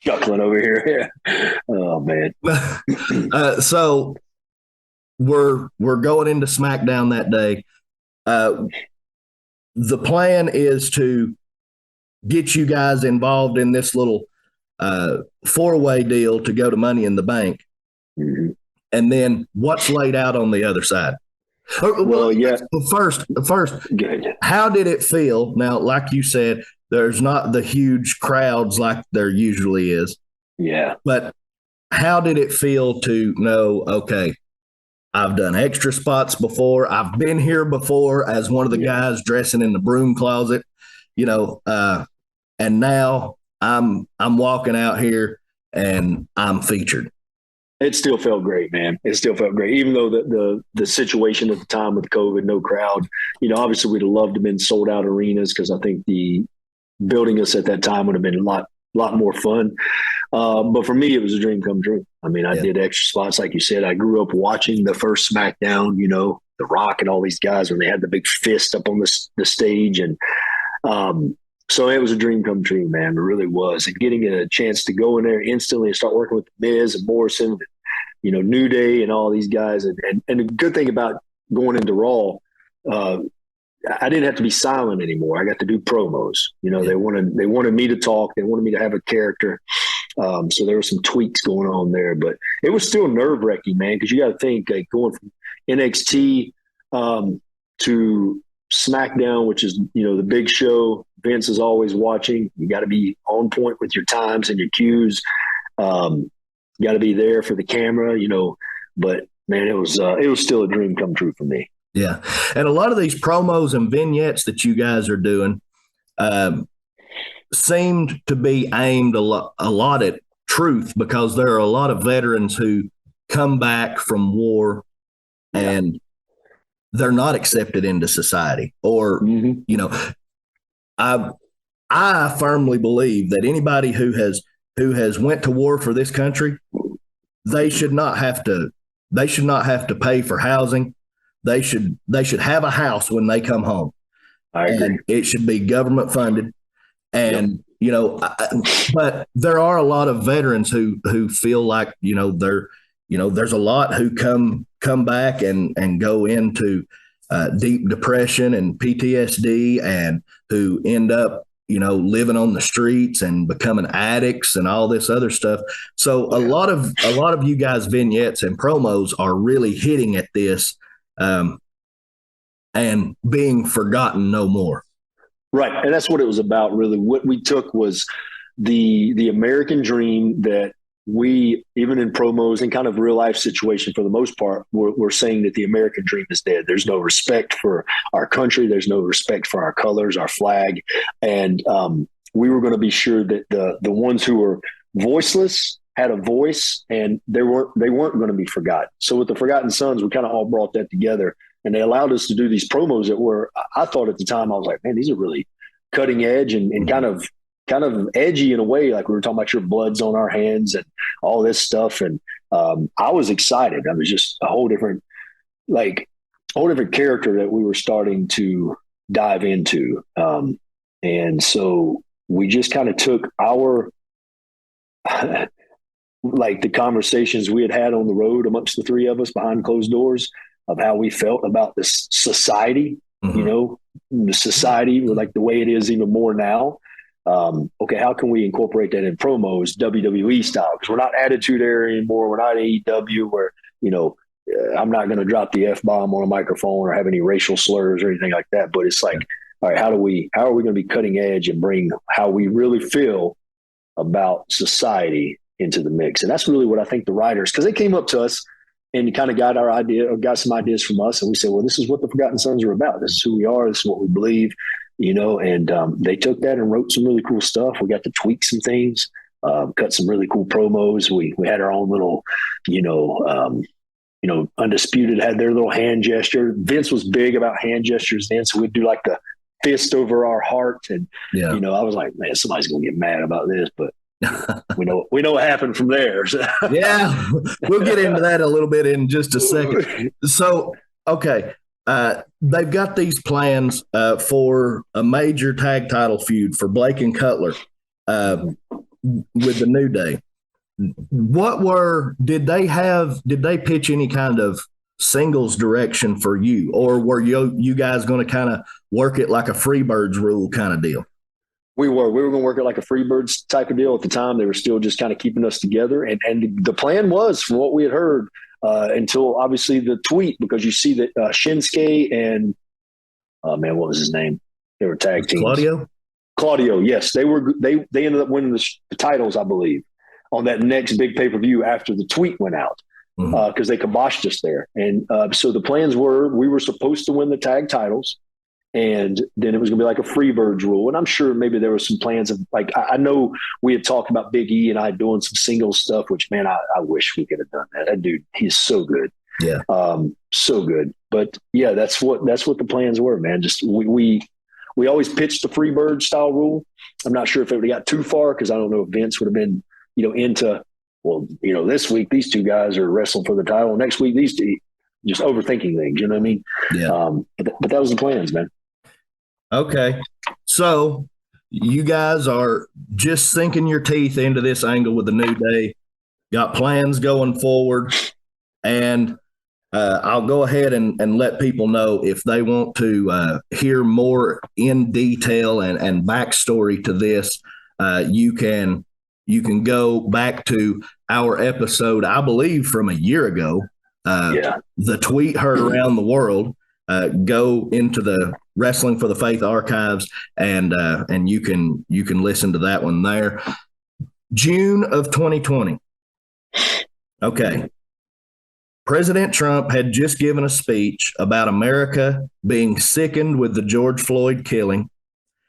chuckling over here. Yeah. Oh man. So we're going into SmackDown that day. The plan is to get you guys involved in this little 4-way deal to go to Money in the Bank. Mm-hmm. And then what's laid out on the other side? First, good. How did it feel? Now, like you said, there's not the huge crowds like there usually is. Yeah. But how did it feel to know, okay, I've done extra spots before. I've been here before as one of the guys dressing in the broom closet, and now I'm walking out here and I'm featured. It still felt great, man. It still felt great, even though the situation at the time with COVID, no crowd. Obviously we'd have loved to have been sold out arenas because I think the building us at that time would have been a lot more fun. But for me, it was a dream come true. I mean, I did extra spots, like you said. I grew up watching the first SmackDown. The Rock and all these guys when they had the big fist up on the stage, and so it was a dream come true, man. It really was. And getting a chance to go in there instantly and start working with Miz and Morrison, New Day and all these guys. And the good thing about going into Raw, I didn't have to be silent anymore. I got to do promos. They wanted me to talk. They wanted me to have a character. So there were some tweaks going on there, but it was still nerve wracking, man. Cause you got to think like going from NXT, to SmackDown, which is, the big show. Vince is always watching. You got to be on point with your times and your cues. You got to be there for the camera, but man, it was still a dream come true for me. Yeah. And a lot of these promos and vignettes that you guys are doing seemed to be aimed a lot at truth, because there are a lot of veterans who come back from war and they're not accepted into society. Or, I firmly believe that anybody who has went to war for this country, they should not have to pay for housing. They should have a house when they come home. I agree. And it should be government funded. And, but there are a lot of veterans who feel like, there's a lot who come back and go into deep depression and PTSD, and who end up, living on the streets and becoming addicts and all this other stuff. So a lot of you guys' vignettes and promos are really hitting at this, and being forgotten no more. Right. And that's what it was about, really. What we took was the American dream that we, even in promos and kind of real life situation for the most part, we're saying that the American dream is dead. There's no respect for our country. There's no respect for our colors, our flag. And we were going to be sure that the ones who were voiceless had a voice, and they weren't going to be forgotten. So with the Forgotten Sons, we kind of all brought that together, and they allowed us to do these promos that were, I thought at the time, I was like, man, these are really cutting edge and kind of edgy in a way. Like we were talking about your blood's on our hands and all this stuff. And I was excited. I was just a whole different character that we were starting to dive into. And so we just kind of took our, the conversations we had on the road amongst the three of us behind closed doors of how we felt about this society, the society, like the way it is even more now. Okay, how can we incorporate that in promos, WWE style? Because we're not Attitude Era anymore. We're not AEW where, I'm not going to drop the F-bomb on a microphone or have any racial slurs or anything like that. But it's like, all right, how are we going to be cutting edge and bring how we really feel about society into the mix? And that's really what I think the writers, because they came up to us and kind of got our idea or got some ideas from us. And we said, well, this is what the Forgotten Sons are about. This is who we are. This is what we believe, and they took that and wrote some really cool stuff. We got to tweak some things, cut some really cool promos. We had our own little, Undisputed had their little hand gesture. Vince was big about hand gestures then. So we'd do like the fist over our heart. And, I was like, man, somebody's going to get mad about this, but we know what happened from there. Yeah, we'll get into that a little bit in just a second. So, okay, they've got these plans for a major tag title feud for Blake and Cutler with the New Day. Did they pitch any kind of singles direction for you, or were you guys going to kind of work it like a Freebirds rule kind of deal? We were going to work it like a Freebirds type of deal. At the time, they were still just kind of keeping us together. And the plan was, from what we had heard, until obviously the tweet, because you see that Shinsuke and, what was his name? They were tag teams. Claudio, yes. They ended up winning the titles, I believe. on that next big pay-per-view after the tweet went out, because they kiboshed us there. And so the plans were, we were supposed to win the tag titles, and then it was going to be like a Freebirds rule. And I'm sure maybe there were some plans of, like, I know we had talked about Big E and I doing some singles stuff, which, man, I wish we could have done that. That dude, he's so good. Yeah. So good. But yeah, that's what the plans were, man. Just we always pitched the Freebird style rule. I'm not sure if it would have got too far, because I don't know if Vince would have been, into, well, this week these two guys are wrestling for the title. Next week these two, just overthinking things. You know what I mean? Yeah. But that was the plans, man. Okay. So you guys are just sinking your teeth into this angle with the New Day. Got plans going forward, and I'll go ahead and let people know if they want to hear more in detail and backstory to this. You can go back to our episode, I believe, from a year ago. The tweet heard around the world. Go into the Wrestling for the Faith archives, and you can listen to that one there. June of 2020. Okay. President Trump had just given a speech about America being sickened with the George Floyd killing.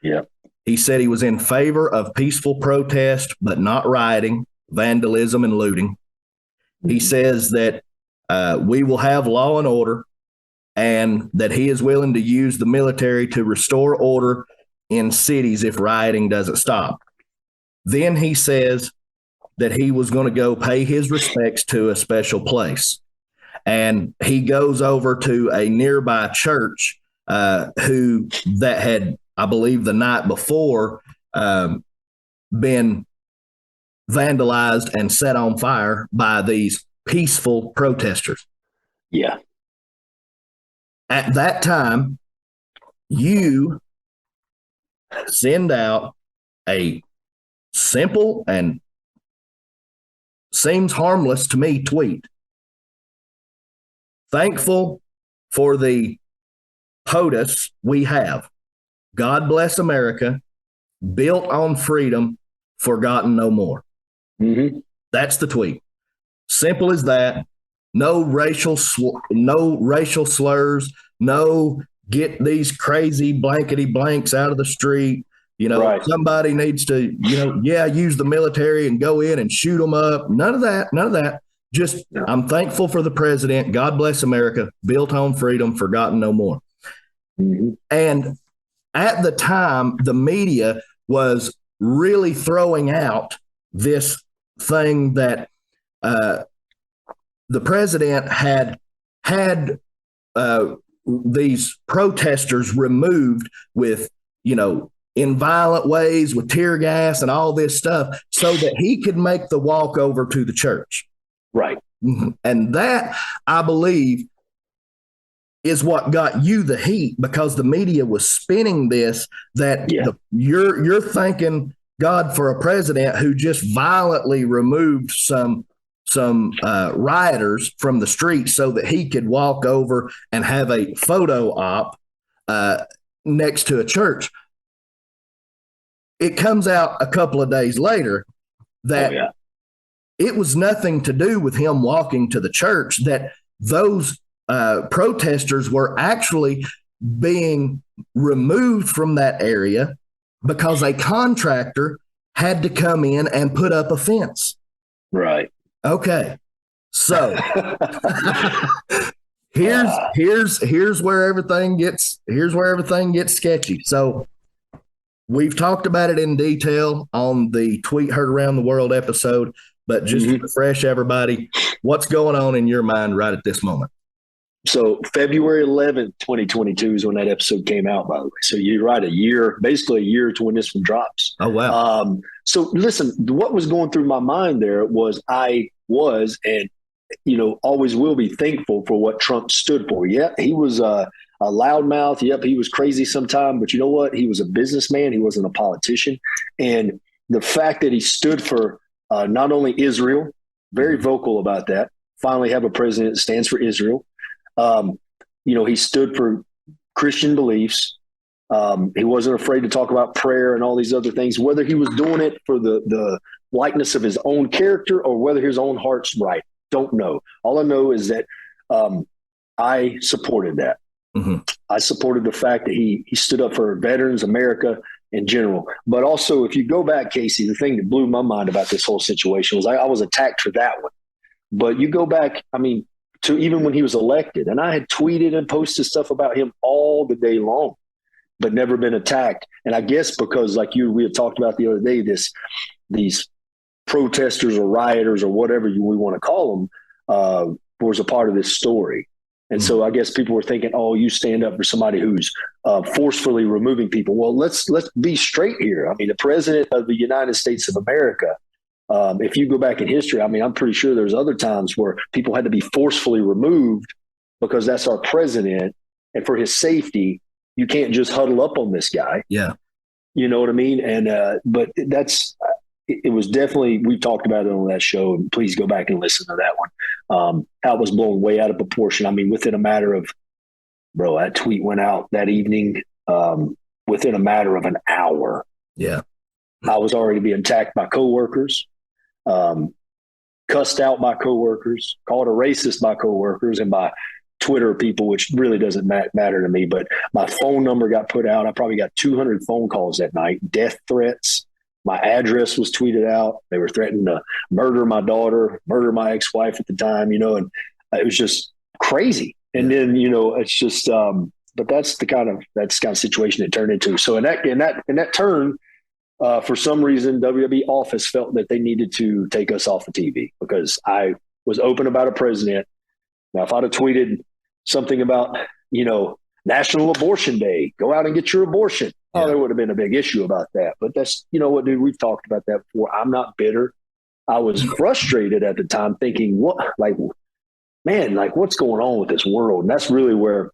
Yeah. He said he was in favor of peaceful protest, but not rioting, vandalism, and looting. He says that we will have law and order, and that he is willing to use the military to restore order in cities if rioting doesn't stop. Then he says that he was going to go pay his respects to a special place. And he goes over to a nearby church that had, I believe, the night before been vandalized and set on fire by these peaceful protesters. Yeah. At that time, you send out a simple and seems harmless to me tweet. Thankful for the POTUS we have. God bless America, built on freedom, forgotten no more. Mm-hmm. That's the tweet. Simple as that. No racial slurs. No get these crazy blankety blanks out of the street. Right. Somebody needs to, use the military and go in and shoot them up. None of that. Just, I'm thankful for the president. God bless America. Built on freedom, forgotten no more. Mm-hmm. And at the time, the media was really throwing out this thing that the president had these protesters removed with, in violent ways with tear gas and all this stuff so that he could make the walk over to the church. Right. And that, I believe, is what got you the heat, because the media was spinning this, that you're thanking God for a president who just violently removed some rioters from the street so that he could walk over and have a photo op next to a church. It comes out a couple of days later that it was nothing to do with him walking to the church, that those protesters were actually being removed from that area because a contractor had to come in and put up a fence. Right. Okay. So here's where everything gets sketchy. So we've talked about it in detail on the Tweet Heard Around the World episode, but just to refresh everybody, what's going on in your mind right at this moment? So February 11th, 2022 is when that episode came out, by the way. So you're right, basically a year to when this one drops. Oh, wow. So listen, what was going through my mind there was and, always will be thankful for what Trump stood for. Yeah, he was a loudmouth. Yep, he was crazy sometimes, but you know what? He was a businessman. He wasn't a politician. And the fact that he stood for not only Israel, very vocal about that, finally have a president that stands for Israel. He stood for Christian beliefs. He wasn't afraid to talk about prayer and all these other things, whether he was doing it for the likeness of his own character or whether his own heart's right. Don't know. All I know is that I supported that. Mm-hmm. I supported the fact that he stood up for veterans, America in general. But also, if you go back, Casey, the thing that blew my mind about this whole situation was I was attacked for that one. But you go back, I mean, to even when he was elected, and I had tweeted and posted stuff about him all the day long, but never been attacked. And I guess because, like we had talked about the other day, these protesters or rioters or whatever we want to call them was a part of this story. And so I guess people were thinking, oh, you stand up for somebody who's forcefully removing people. Well, let's be straight here. I mean, the president of the United States of America, if you go back in history, I mean, I'm pretty sure there's other times where people had to be forcefully removed because that's our president. And for his safety, you can't just huddle up on this guy. Yeah. You know what I mean? And but it was definitely, we talked about it on that show, and please go back and listen to that one. How it was blown way out of proportion. I mean, within a matter of, that tweet went out that evening, within a matter of an hour. Yeah. I was already being attacked by coworkers, cussed out by coworkers, called a racist by coworkers, and by Twitter people, which really doesn't matter to me. But my phone number got put out. I probably got 200 phone calls that night, death threats. My address was tweeted out. They were threatening to murder my daughter, murder my ex-wife at the time, and it was just crazy. And then, it's just, but that's the kind of situation it turned into. So in that turn, for some reason, WWE office felt that they needed to take us off the TV because I was open about a president. Now, if I'd have tweeted something about, National Abortion Day, go out and get your abortion. Yeah. Oh, there would have been a big issue about that. But that's, what, dude, we've talked about that before. I'm not bitter. I was frustrated at the time thinking, what's going on with this world? And that's really where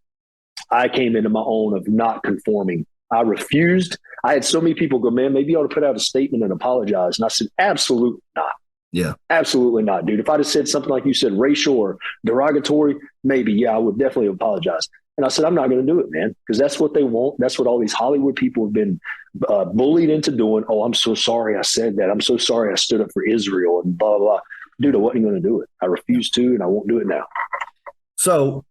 I came into my own of not conforming. I refused. I had so many people go, man, maybe you ought to put out a statement and apologize. And I said, absolutely not. Yeah. Absolutely not, dude. If I'd have said something like you said, racial or derogatory, maybe, yeah, I would definitely apologize. And I said, I'm not going to do it, man, because that's what they want. That's what all these Hollywood people have been bullied into doing. Oh, I'm so sorry I said that. I'm so sorry I stood up for Israel and blah, blah, blah. Dude, I wasn't going to do it. I refused to, and I won't do it now. So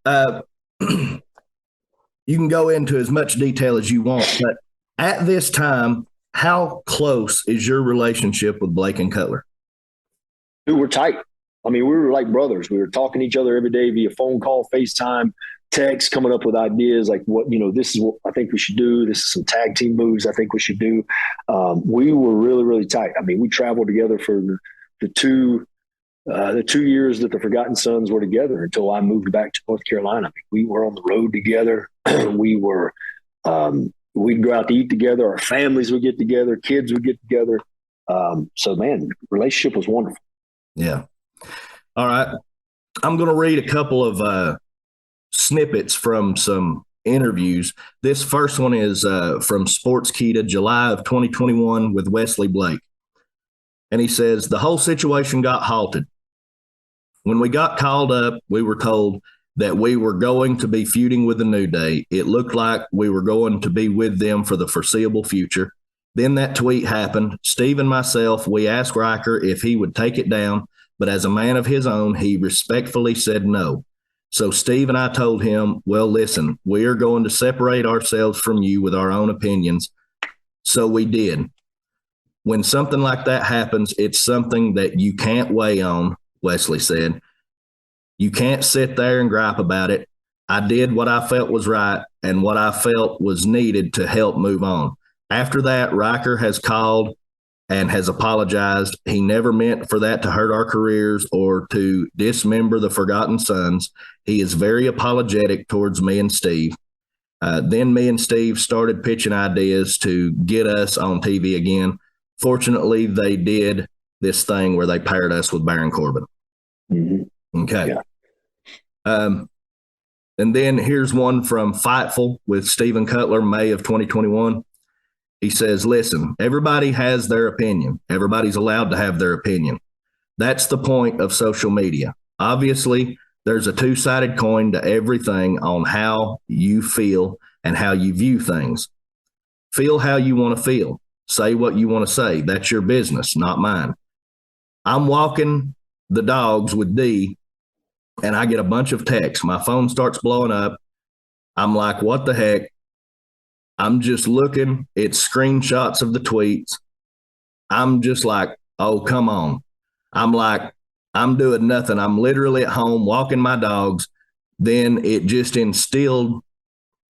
you can go into as much detail as you want, but at this time, how close is your relationship with Blake and Cutler? Dude, we're tight. I mean, we were like brothers. We were talking to each other every day via phone call, FaceTime, text, coming up with ideas like this is what I think we should do. This is some tag team moves I think we should do. We were really, really tight. I mean, we traveled together for the 2 years that the Forgotten Sons were together until I moved back to North Carolina. I mean, we were on the road together. We'd go out to eat together. Our families would get together. Kids would get together. So, man, relationship was wonderful. Yeah. All right. I'm going to read a couple of snippets from some interviews. This first one is from Sportskeeda, July of 2021 with Wesley Blake. And he says, the whole situation got halted. When we got called up, we were told that we were going to be feuding with the New Day. It looked like we were going to be with them for the foreseeable future. Then that tweet happened. Steve and myself, we asked Riker if he would take it down, but as a man of his own, he respectfully said no. So Steve and I told him, well, listen, we are going to separate ourselves from you with our own opinions. So we did. When something like that happens, it's something that you can't weigh on, Wesley said. You can't sit there and gripe about it. I did what I felt was right and what I felt was needed to help move on. After that, Riker has called and has apologized. He never meant for that to hurt our careers or to dismember the Forgotten Sons. He is very apologetic towards me and Steve. Then me and Steve started pitching ideas to get us on TV again. Fortunately, they did this thing where they paired us with Baron Corbin. Mm-hmm. Okay. Yeah. And then here's one from Fightful with Steven Cutler, May of 2021. He says, listen, everybody has their opinion. Everybody's allowed to have their opinion. That's the point of social media. Obviously, there's a two-sided coin to everything on how you feel and how you view things. Feel how you want to feel. Say what you want to say. That's your business, not mine. I'm walking the dogs with D, and I get a bunch of texts. My phone starts blowing up. I'm like, what the heck? I'm just looking. It's screenshots of the tweets. I'm just like, oh, come on. I'm like, I'm doing nothing. I'm literally at home walking my dogs. Then it just instilled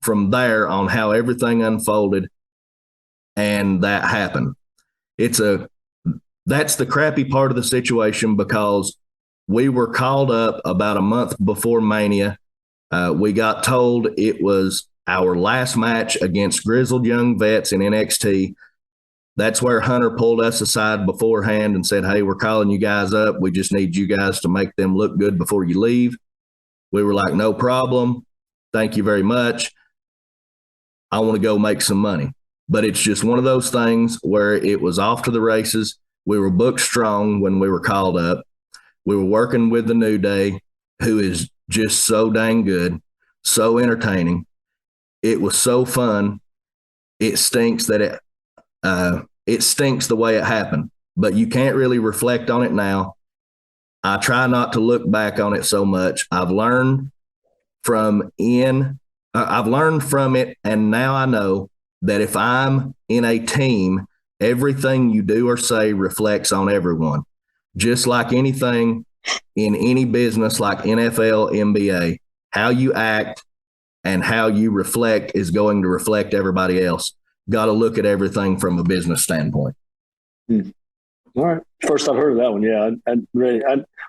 from there on how everything unfolded, and that happened. That's the crappy part of the situation, because we were called up about a month before Mania. We got told it was our last match against grizzled young vets in NXT. That's where Hunter pulled us aside beforehand and said, hey, we're calling you guys up. We just need you guys to make them look good before you leave. We were like, no problem. Thank you very much. I want to go make some money. But it's just one of those things where it was off to the races. We were booked strong when we were called up. We were working with the New Day, who is just so dang good, so entertaining. It was so fun. It stinks that it stinks the way it happened, but you can't really reflect on it now. I try not to look back on it so much. I've learned from it, and now I know that if I'm in a team, everything you do or say reflects on everyone. Just like anything in any business like NFL, NBA, how you act and how you reflect is going to reflect everybody else. Got to look at everything from a business standpoint. All right. First I've heard of that one. Yeah.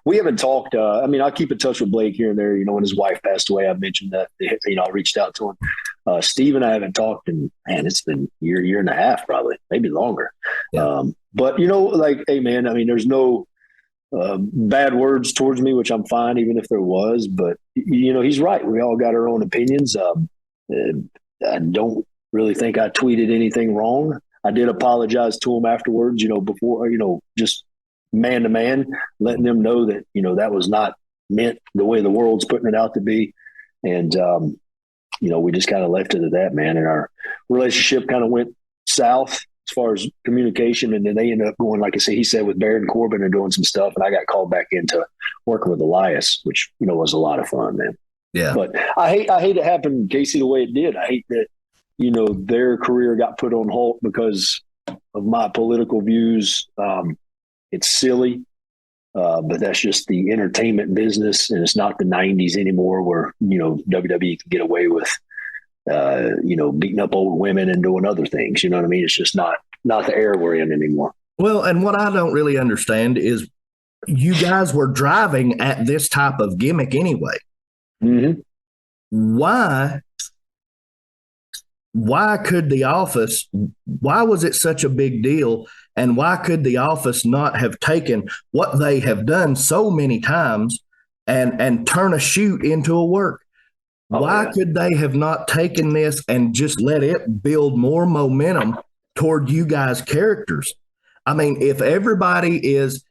We haven't talked. I keep in touch with Blake here and there. When his wife passed away, I mentioned that, I reached out to him. Steve and I haven't talked in, man, it's been a year and a half, probably, maybe longer. Yeah. But, hey, man, there's no bad words towards me, which I'm fine, even if there was. But, he's right. We all got our own opinions. I don't really think I tweeted anything wrong. I did apologize to him afterwards, before, just man to man, letting them know that, that was not meant the way the world's putting it out to be. And, we just kind of left it at that, man. And our relationship kind of went south as far as communication. And then they ended up going, like I say, he said, with Baron Corbin and doing some stuff. And I got called back into working with Elias, which, was a lot of fun, man. Yeah. But I hate it happened, Casey, the way it did. I hate that, their career got put on hold because of my political views. It's silly, but that's just the entertainment business, and it's not the 90s anymore where, WWE can get away with, beating up old women and doing other things. You know what I mean? It's just not the era we're in anymore. Well, and what I don't really understand is you guys were driving at this type of gimmick anyway. Mm-hmm. Why could The Office, why was it such a big deal? And why could The Office not have taken what they have done so many times and turn a shoot into a work? Why could they have not taken this and just let it build more momentum toward you guys' characters? If everybody is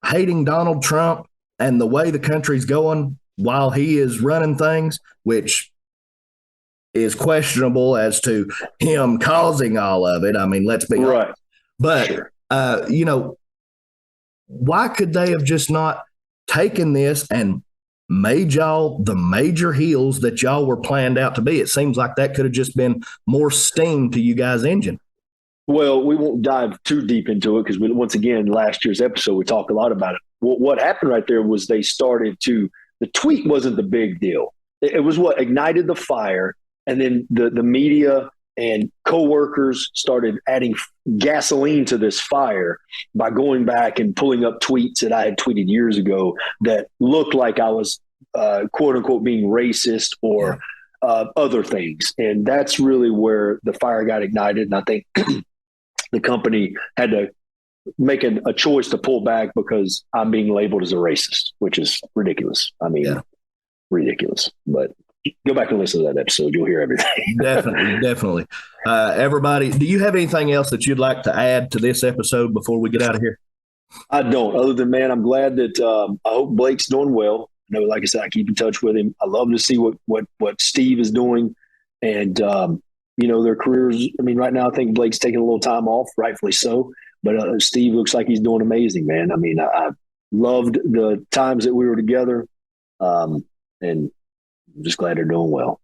hating Donald Trump and the way the country's going while he is running things, which is questionable as to him causing all of it. Let's be right. honest. But, sure. Why could they have just not taken this and made y'all the major heels that y'all were planned out to be? It seems like that could have just been more steam to you guys' engine. Well, we won't dive too deep into it because, once again, last year's episode, we talked a lot about it. What happened right there was they started to – the tweet wasn't the big deal. It was what ignited the fire. And then the media and coworkers started adding gasoline to this fire by going back and pulling up tweets that I had tweeted years ago that looked like I was, quote unquote, being racist or other things. And that's really where the fire got ignited. And I think the company had to make a choice to pull back because I'm being labeled as a racist, which is ridiculous. Ridiculous. But go back and listen to that episode. You'll hear everything. Definitely. Everybody, do you have anything else that you'd like to add to this episode before we get out of here? I don't. Other than, man, I'm glad that I hope Blake's doing well. Like I said, I keep in touch with him. I love to see what Steve is doing. And, their careers. Right now I think Blake's taking a little time off, rightfully so. But Steve looks like he's doing amazing, man. I mean, I loved the times that we were together, and I'm just glad they're doing well.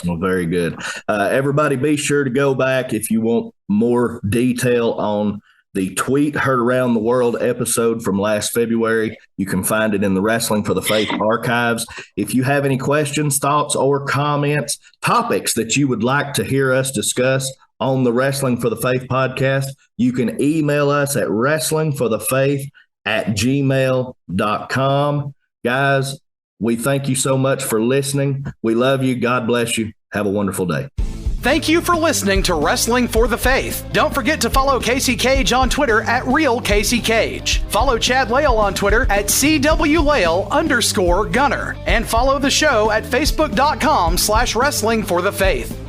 Well, very good. Everybody be sure to go back if you want more detail on the Tweet Heard Around the World episode from last February. You can find it in the Wrestling for the Faith archives. If you have any questions, thoughts, or comments, topics that you would like to hear us discuss on the Wrestling for the Faith podcast, you can email us at wrestlingforthefaith@gmail.com. Guys, we thank you so much for listening. We love you. God bless you. Have a wonderful day. Thank you for listening to Wrestling for the Faith. Don't forget to follow Casey Cage on Twitter at RealCaseyCage. Follow Chad Lale on Twitter at CWLale_Gunner. And follow the show at Facebook.com/WrestlingForTheFaith.